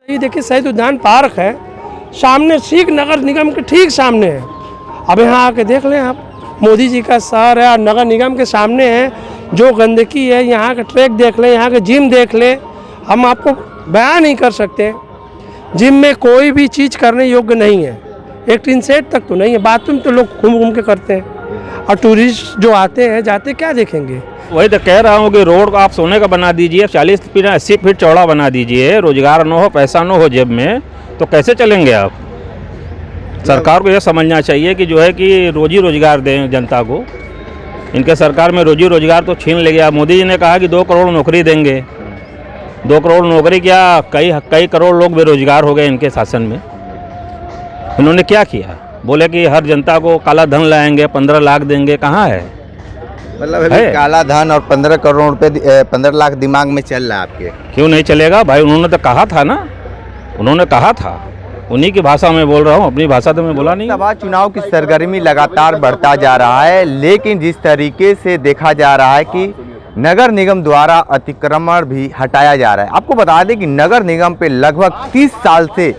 ये देखिए शहीद उद्यान पार्क है, सामने सीख नगर निगम के ठीक सामने है। अब यहाँ आके देख लें आप, मोदी जी का शहर है और नगर निगम के सामने है। जो गंदगी है, यहाँ का ट्रैक देख लें, यहाँ के जिम देख लें, हम आपको बयान नहीं कर सकते। जिम में कोई भी चीज़ करने योग्य नहीं है, एक टीन सेट तक तो नहीं है। बाथरूम तो लोग घूम घूम के करते हैं, और टूरिस्ट जो आते हैं जाते क्या देखेंगे। वही तो कह रहा हूँ कि रोड को आप सोने का बना दीजिए, 40 फीट 80 फीट चौड़ा बना दीजिए। रोजगार न हो, पैसा न हो जेब में, तो कैसे चलेंगे आप। सरकार को यह समझना चाहिए कि जो है कि रोजी रोजगार दें जनता को। इनके सरकार में रोजी रोजगार तो छीन ले गया। मोदी जी ने कहा कि 2 करोड़ नौकरी देंगे। 2 करोड़ नौकरी क्या, कई करोड़ लोग बेरोजगार हो गए इनके शासन में। इन्होंने क्या किया, बोले कि हर जनता को काला धन लाएंगे, 15 लाख देंगे। कहाँ है, मतलब काला धन और 15 करोड़ रुपए 15 लाख दिमाग में चल रहा है आपके? क्यों नहीं चलेगा भाई, उन्होंने तो कहा था ना, उन्होंने कहा था। उन्हीं की भाषा में बोल रहा हूँ, अपनी भाषा तो मैं बोला नहीं। सभा चुनाव की सरगर्मी लगातार बढ़ता जा रहा है, लेकिन जिस तरीके से देखा जा रहा है कि नगर निगम द्वारा अतिक्रमण भी हटाया जा रहा है। आपको बता दें कि नगर निगम पे लगभग 30 साल से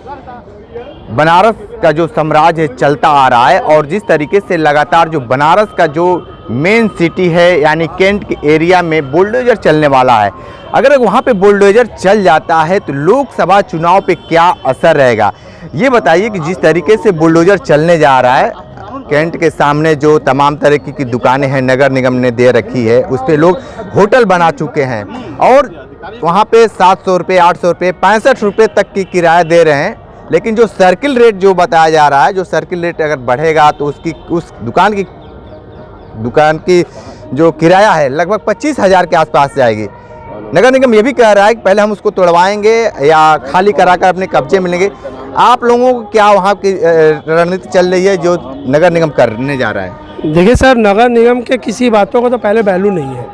बनारस का जो साम्राज्य चलता आ रहा है, और जिस तरीके से लगातार जो बनारस का जो मेन सिटी है यानी कैंट के एरिया में बुलडोजर चलने वाला है, अगर वहाँ पे बुलडोजर चल जाता है तो लोकसभा चुनाव पे क्या असर रहेगा, ये बताइए। कि जिस तरीके से बुलडोजर चलने जा रहा है, कैंट के सामने जो तमाम तरह की दुकानें हैं नगर निगम ने दे रखी है, उस पर लोग होटल बना चुके हैं, और वहाँ पे 700 रुपये 800 रुपये 65 रुपये तक की किराया दे रहे हैं। लेकिन जो सर्किल रेट जो बताया जा रहा है, जो सर्किल रेट अगर बढ़ेगा तो उसकी उस दुकान की जो किराया है लगभग 25,000 के आसपास जाएगी। नगर निगम ये भी कह रहा है कि पहले हम उसको तोड़वाएंगे या खाली कराकर अपने कब्जे में लेंगे। आप लोगों को क्या वहाँ की रणनीति चल रही है जो नगर निगम करने जा रहा है? देखिए सर, नगर निगम के किसी बातों को तो पहले वैल्यू नहीं है।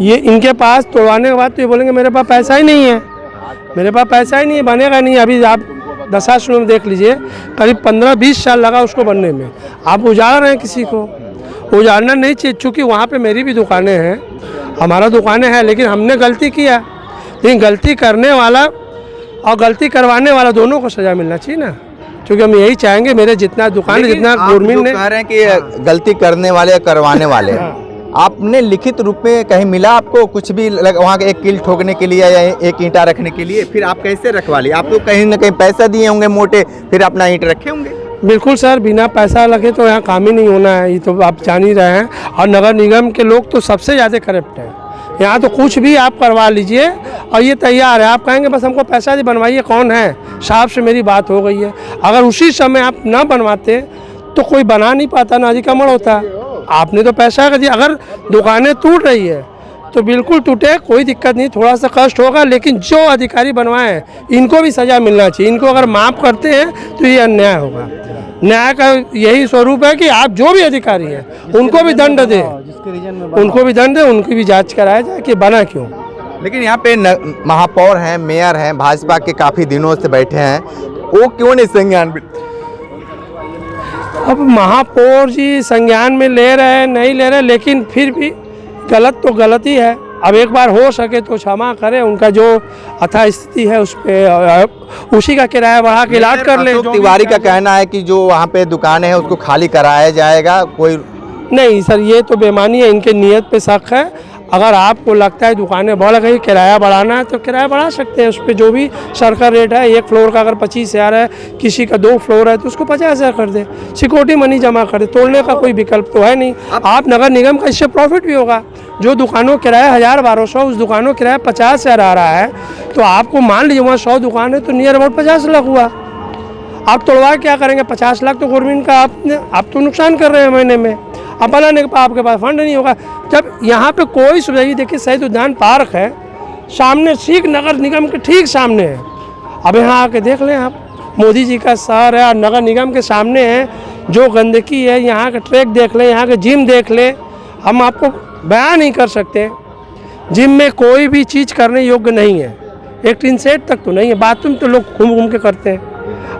ये इनके पास तोड़वाने के बाद तो ये बोलेंगे मेरे पास पैसा ही नहीं है, मेरे पास पैसा ही नहीं है, बनेगा नहीं। अभी आप दशाश्रम में देख लीजिए, करीब 15-20 साल लगा उसको बनने में। आप उजाड़ रहे हैं किसी को, उजाड़ना नहीं चाहिए। चूँकि वहाँ पे मेरी भी दुकानें हैं, हमारा दुकानें हैं, लेकिन हमने गलती किया। लेकिन गलती करने वाला और गलती करवाने वाला दोनों को सज़ा मिलना चाहिए ना, क्योंकि हम यही चाहेंगे। मेरे जितना दुकान जितना गवर्नमेंट ने कह रहे हैं कि गलती करने वाले या करवाने वाले, आपने लिखित रूप में कहीं मिला आपको कुछ भी वहाँ के एक कील ठोकने के लिए या एक ईंटा रखने के लिए? फिर आप कैसे रखवा लिए? आप तो कहीं ना कहीं पैसा दिए होंगे मोटे, फिर अपना ईंट रखे होंगे। बिल्कुल सर, बिना पैसा लगे तो यहाँ काम ही नहीं होना है, ये तो आप जान ही रहे हैं। और नगर निगम के लोग तो सबसे ज़्यादा करप्ट हैं। यहाँ तो कुछ भी आप करवा लीजिए और ये तैयार है। आप कहेंगे बस हमको पैसा दे, बनवाइए। कौन है साहब से मेरी बात हो गई है। अगर उसी समय आप न बनवाते तो कोई बना नहीं पाता, ना अधिकमण होता। आपने तो पैसा कर दिया। अगर दुकानें टूट रही है तो बिल्कुल टूटे, कोई दिक्कत नहीं, थोड़ा सा कष्ट होगा, लेकिन जो अधिकारी बनवाए इनको भी सज़ा मिलना चाहिए। इनको अगर माफ़ करते हैं तो ये अन्याय होगा। न्याय का यही स्वरूप है कि आप जो भी अधिकारी हैं उनको भी दंड दें, उनको भी दंड दें, उनकी भी जांच कराया जाए कि बना क्यों। लेकिन यहाँ पे महापौर हैं, मेयर हैं, भाजपा के काफ़ी दिनों से बैठे हैं, वो क्यों नहीं संज्ञान? अब महापौर जी संज्ञान में ले रहे हैं, नहीं ले रहे, लेकिन फिर भी गलत तो गलत ही है। अब एक बार हो सके तो क्षमा करें, उनका जो अथा स्थिति है उस पर उसी का किराया बढ़ा के इलाज कर ले। तिवारी का कहना है कि जो वहाँ पे दुकानें हैं उसको खाली कराया जाएगा। कोई नहीं सर, ये तो बेईमानी है, इनके नियत पे शक है। अगर आपको लगता है दुकानें बढ़ गई, किराया बढ़ाना है तो किराया बढ़ा सकते हैं। उस पर जो भी सरकार रेट है, एक फ्लोर का अगर 25,000 है, किसी का 2 फ्लोर है तो उसको 50,000 कर दे, सिक्योरिटी मनी जमा कर दे। तोड़ने का कोई विकल्प तो है नहीं। आप नगर निगम का इससे प्रॉफिट भी होगा। जो दुकानों किराया 1000-1200, उस दुकानों किराया 50,000 आ रहा है, तो आपको मान लीजिए वहाँ 100 दुकान है तो नियर अबाउट 50 लाख हुआ। आप तोड़वा क्या करेंगे? 50 लाख तो गवर्नमेंट का आप तो नुकसान कर रहे हैं महीने में। अब बनाने के बाद आपके पास फंड नहीं होगा। जब यहाँ पे कोई सुविधा, ये देखिए शहीद उद्यान पार्क है, सामने सीख नगर निगम के ठीक सामने है। अब यहाँ आके देख लें आप, मोदी जी का शहर है और नगर निगम के सामने है। जो गंदगी है, यहाँ का ट्रैक देख लें, यहाँ के जिम देख लें, हम आपको बयान नहीं कर सकते। जिम में कोई भी चीज़ करने योग्य नहीं है, एक टीन सेट तक तो नहीं है। बाथरूम तो लोग घूम घूम के करते हैं,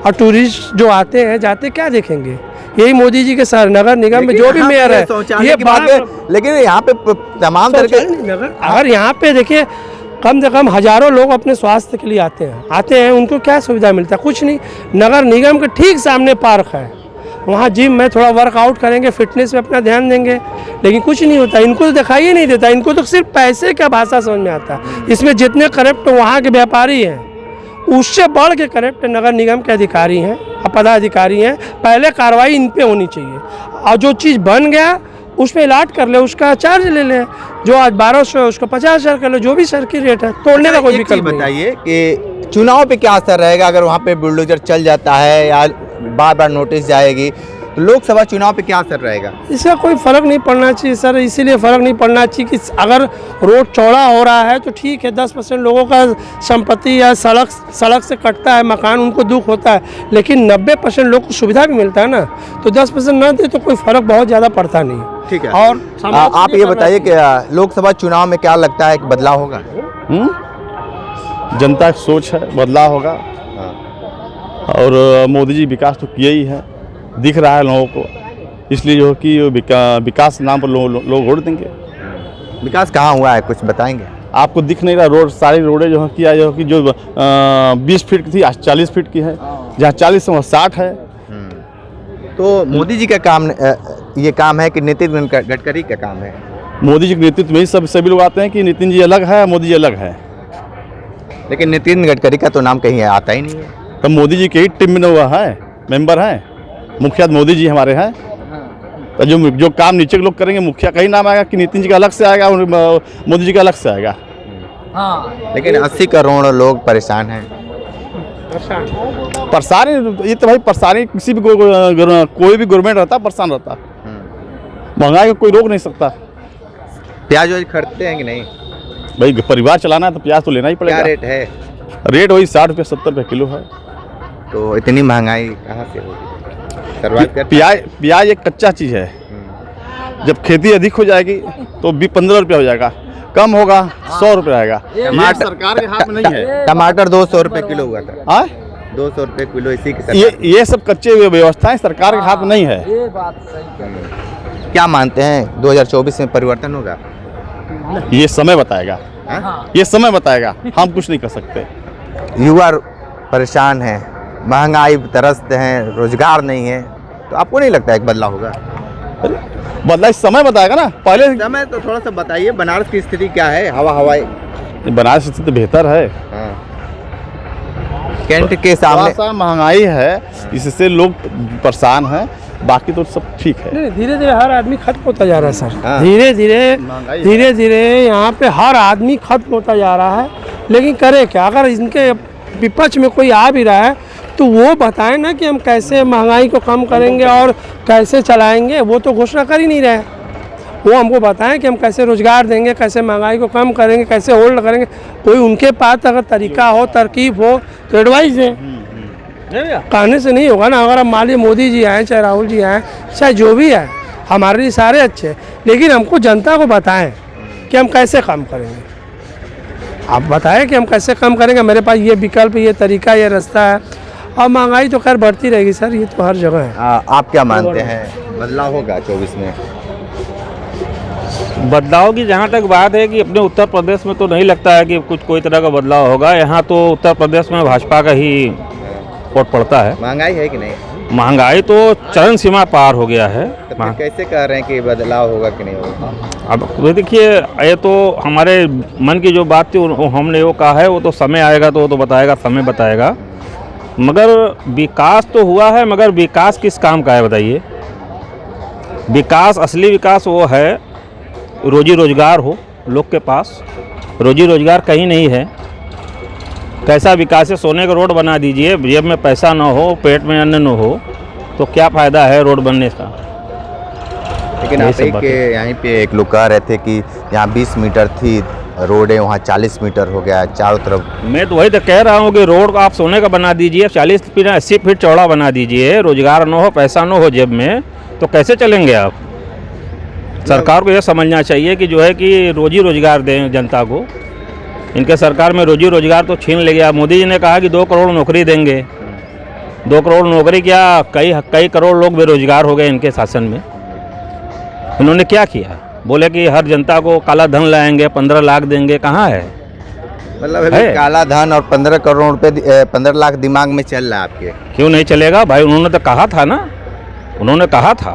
और टूरिस्ट जो आते हैं जाते क्या देखेंगे। यही मोदी जी के शहर नगर निगम में जो भी मेयर है, ये बात। लेकिन यहाँ पे तमाम तरह के अगर यहाँ पे देखिए कम से कम हज़ारों लोग अपने स्वास्थ्य के लिए आते हैं। उनको क्या सुविधा मिलता है? कुछ नहीं। नगर निगम के ठीक सामने पार्क है, वहाँ जिम में थोड़ा वर्कआउट करेंगे, फिटनेस पे अपना ध्यान देंगे, लेकिन कुछ नहीं होता। इनको तो दिखाई ही नहीं देता, इनको तो सिर्फ पैसे का भाषा समझ में आता है। इसमें जितने करप्ट वहाँ के व्यापारी हैं, उससे बढ़ के करप्ट नगर निगम के अधिकारी हैं, पदाधिकारी हैं। पहले कार्रवाई इन पे होनी चाहिए, और जो चीज़ बन गया उस पर इलाट कर ले, उसका चार्ज ले ले। जो आज 1200 है उसको 50,000 कर ले, जो भी सर की रेट है, तोड़ने का कोई विकल्प नहीं। बताइए कि चुनाव पे क्या असर रहेगा अगर वहाँ पे बुलडोजर चल जाता है या बार बार नोटिस जाएगी, तो लोकसभा चुनाव पे क्या असर रहेगा? इसका कोई फ़र्क नहीं पड़ना चाहिए सर। इसीलिए फ़र्क नहीं पड़ना चाहिए कि अगर रोड चौड़ा हो रहा है तो ठीक है, 10% लोगों का संपत्ति या सड़क से कटता है मकान, उनको दुख होता है, लेकिन 90% लोग को सुविधा भी मिलता है ना, तो 10% न दे तो कोई फ़र्क बहुत ज़्यादा पड़ता नहीं। ठीक है। और आप ये बताइए कि लोकसभा चुनाव में क्या लगता है कि बदलाव होगा? जनता की सोच है, बदलाव होगा। और मोदी जी विकास तो किए ही है, दिख रहा है लोगों को, इसलिए जो कि विकास नाम पर लोग वोट देंगे। विकास कहाँ हुआ है, कुछ बताएंगे? आपको दिख नहीं रहा? रोड, सारी रोडें जो किया जो कि जो 20 फीट की थी आज 40 फीट की है, जहाँ 40 से वहाँ 60 है। तो मोदी जी का काम ये काम है कि नितिन गडकरी का काम है? मोदी जी के नेतृत्व में ही सभी लोग आते हैं कि नितिन जी अलग है, मोदी जी अलग है, लेकिन नितिन गडकरी का तो नाम कहीं आता ही नहीं है। तो मोदी जी के ही टीम में हुआ है, मेंबर हैं, मुखिया मोदी जी हमारे हैं। तो जो काम नीचे के लोग करेंगे, मुखिया का ही नाम आएगा कि नितिन जी का अलग से आएगा और मोदी जी का अलग से आएगा। लेकिन 80 करोड़ लोग परेशान हैं। परेशानी, ये तो भाई परेशानी किसी भी कोई भी गवर्नमेंट रहता परेशान रहता। महंगाई को कोई रोक नहीं सकता। प्याज वाज खरीदते हैं कि नहीं? भाई परिवार चलाना है तो प्याज तो लेना ही पड़ेगा। क्या रेट है? रेट वही 60 रुपये 70 रुपये किलो है। तो इतनी महंगाई कहाँ से होगी? प्याज एक कच्चा चीज़ है, जब खेती अधिक हो जाएगी तो भी 15 रुपये हो जाएगा, कम होगा 100 रुपये आएगा। ये सरकार के हाथ में नहीं है। टमाटर 200 रुपये किलो हुआ था। हाँ, 200 रुपये किलो इसी की ये सब कच्चे व्यवस्थाएं सरकार के हाथ में नहीं है। ये बात सही। क्या मानते हैं 2024 में परिवर्तन होगा? ये समय बताएगा। ये समय बताएगा, हम कुछ नहीं कर सकते। युवा परेशान है, महंगाई तरसते हैं, रोजगार नहीं है, तो आपको नहीं लगता एक बदलाव होगा? बदलाव समय बताएगा ना। पहले समय तो थोड़ा सा बताइए, बनारस की स्थिति क्या है? हवाई बनारस की स्थिति बेहतर है। कैंट के सामने सा महंगाई है, इससे लोग परेशान हैं, बाकी तो सब ठीक है। धीरे धीरे हर आदमी खत्म होता जा रहा है सर। धीरे धीरे यहाँ पे हर आदमी खत्म होता जा रहा है, लेकिन करे क्या? अगर इनके विपक्ष में कोई आ भी रहा है तो वो बताएं ना कि हम कैसे महंगाई को कम करेंगे और कैसे चलाएंगे। वो तो घोषणा कर ही नहीं रहे। वो हमको बताएं कि हम कैसे रोजगार देंगे, कैसे महंगाई को कम करेंगे, कैसे होल्ड करेंगे। कोई उनके पास अगर तरीका हो, तरकीब हो तो एडवाइस दें। कहने से नहीं होगा ना। अगर हम मान लीजिए मोदी जी आए, चाहे राहुल जी आए, चाहे जो भी आए, हमारे लिए सारे अच्छे हैं, लेकिन हमको जनता को बताएं कि हम कैसे काम करेंगे। आप बताएं कि हम कैसे कम करेंगे। मेरे पास ये विकल्प, ये तरीका, ये रास्ता है। और महंगाई तो खैर बढ़ती रहेगी सर, ये तो हर जगह है। आप क्या मानते हैं, बदलाव होगा 24 में? बदलाव की जहाँ तक बात है कि अपने उत्तर प्रदेश में तो नहीं लगता है कि कोई तरह का बदलाव होगा। यहाँ तो उत्तर प्रदेश में भाजपा का ही वोट पड़ता है। महंगाई है कि नहीं? महंगाई तो चरम सीमा पार हो गया है। तो फिर कैसे कह रहे हैं कि बदलाव होगा कि नहीं होगा? अब देखिए, ये तो हमारे मन की जो बात थी हमने वो कहा है, वो तो समय आएगा तो वो तो बताएगा, समय बताएगा। मगर विकास तो हुआ है, मगर विकास किस काम का है बताइए? विकास, असली विकास वो है रोजी रोजगार हो लोग के पास। रोजी रोजगार कहीं नहीं है। कैसा विकास है? सोने का रोड बना दीजिए, जेब में पैसा ना हो, पेट में अन्न न हो, तो क्या फ़ायदा है रोड बनने का? लेकिन आप यहीं पे एक लोग कह रहे थे कि यहाँ 20 मीटर थी रोड है, वहाँ 40 मीटर हो गया चारों तरफ। मैं तो वही तो कह रहा हूँ कि रोड आप सोने का बना दीजिए, 40 फीट 80 फीट चौड़ा बना दीजिए। रोजगार न हो, पैसा न हो जेब में, तो कैसे चलेंगे आप? सरकार को यह समझना चाहिए कि जो है कि रोजी रोजगार दें जनता को। इनके सरकार में रोजी रोजगार तो छीन ले गया। मोदी जी ने कहा कि 2 करोड़ नौकरी देंगे। 2 करोड़ नौकरी क्या, कई करोड़ लोग बेरोजगार हो गए इनके शासन में। इन्होंने क्या किया? बोले कि हर जनता को काला धन लाएंगे, 15 लाख देंगे। कहाँ है? मतलब अभी है। काला धन और 15 करोड़ रुपए 15 लाख दिमाग में चल रहा है आपके। क्यों नहीं चलेगा भाई, उन्होंने तो कहा था ना, उन्होंने कहा था,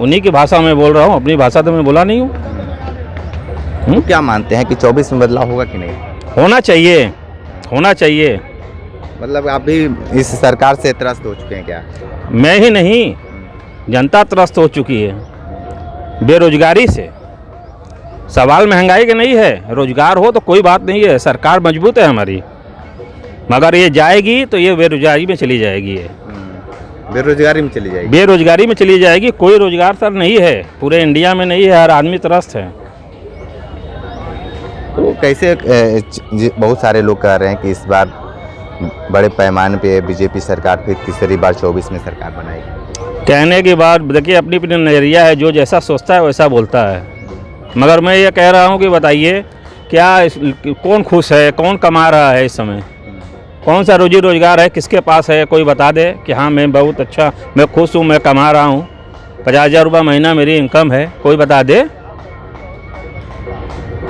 उन्हीं की भाषा में बोल रहा हूँ, अपनी भाषा तो मैं बोला नहीं हूँ। तो क्या मानते हैं कि 24 में बदलाव होगा कि नहीं? होना चाहिए, होना चाहिए। मतलब आप भी इस सरकार से त्रस्त हो चुके हैं क्या? मैं ही नहीं, जनता त्रस्त हो चुकी है बेरोजगारी से। सवाल महंगाई का नहीं है, रोजगार हो तो कोई बात नहीं है, सरकार मजबूत है हमारी, मगर ये जाएगी तो ये बेरोजगारी में चली जाएगी। ये बेरोजगारी में चली जाएगी। बेरोजगारी में चली जाएगी। कोई रोजगार सर नहीं है, पूरे इंडिया में नहीं है, हर आदमी त्रस्त है। तो कैसे बहुत सारे लोग कह रहे हैं कि इस बार बड़े पैमाने पे बीजेपी सरकार फिर तीसरी बार 24 में सरकार बनाएगी। कहने के बाद देखिए, अपनी अपनी नज़रिया है, जो जैसा सोचता है वैसा बोलता है। मगर मैं ये कह रहा हूँ कि बताइए क्या कौन खुश है, कौन कमा रहा है इस समय, कौन सा रोजी रोजगार है, किसके पास है? कोई बता दे कि हाँ मैं बहुत अच्छा, मैं खुश हूँ, मैं कमा रहा हूँ, 50,000 रुपये महीना मेरी इनकम है, कोई बता दे।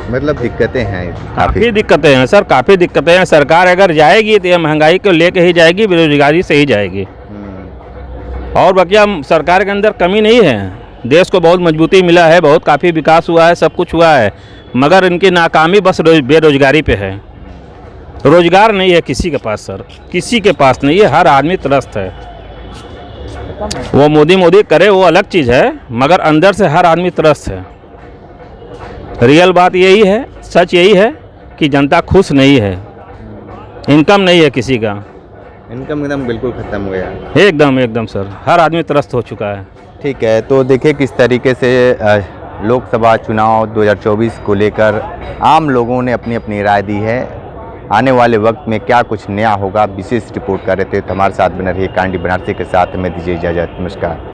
मतलब दिक्कतें हैं काफ़ी दिक्कतें हैं सर, काफ़ी दिक्कतें हैं। सरकार अगर जाएगी तो ये महंगाई को लेके ही जाएगी, बेरोजगारी से ही जाएगी। और बकिया सरकार के अंदर कमी नहीं है, देश को बहुत मजबूती मिला है, बहुत काफ़ी विकास हुआ है, सब कुछ हुआ है, मगर इनकी नाकामी बस बेरोजगारी पे है। रोजगार नहीं है किसी के पास सर, किसी के पास नहीं है, हर आदमी त्रस्त है। वो मोदी करे वो अलग चीज़ है, मगर अंदर से हर आदमी त्रस्त है। रियल बात यही है, सच यही है कि जनता खुश नहीं है, इनकम नहीं है किसी का, इनकम एकदम बिल्कुल ख़त्म हो गया। एकदम एकदम सर, हर आदमी त्रस्त हो चुका है। ठीक है, तो देखिए किस तरीके से लोकसभा चुनाव 2024 को लेकर आम लोगों ने अपनी अपनी राय दी है। आने वाले वक्त में क्या कुछ नया होगा, विशेष रिपोर्ट कर रहे थे। तो हमारे साथ बने रहिए कांडी बनारसी के साथ में, दीजिए इजाज़त, नमस्कार।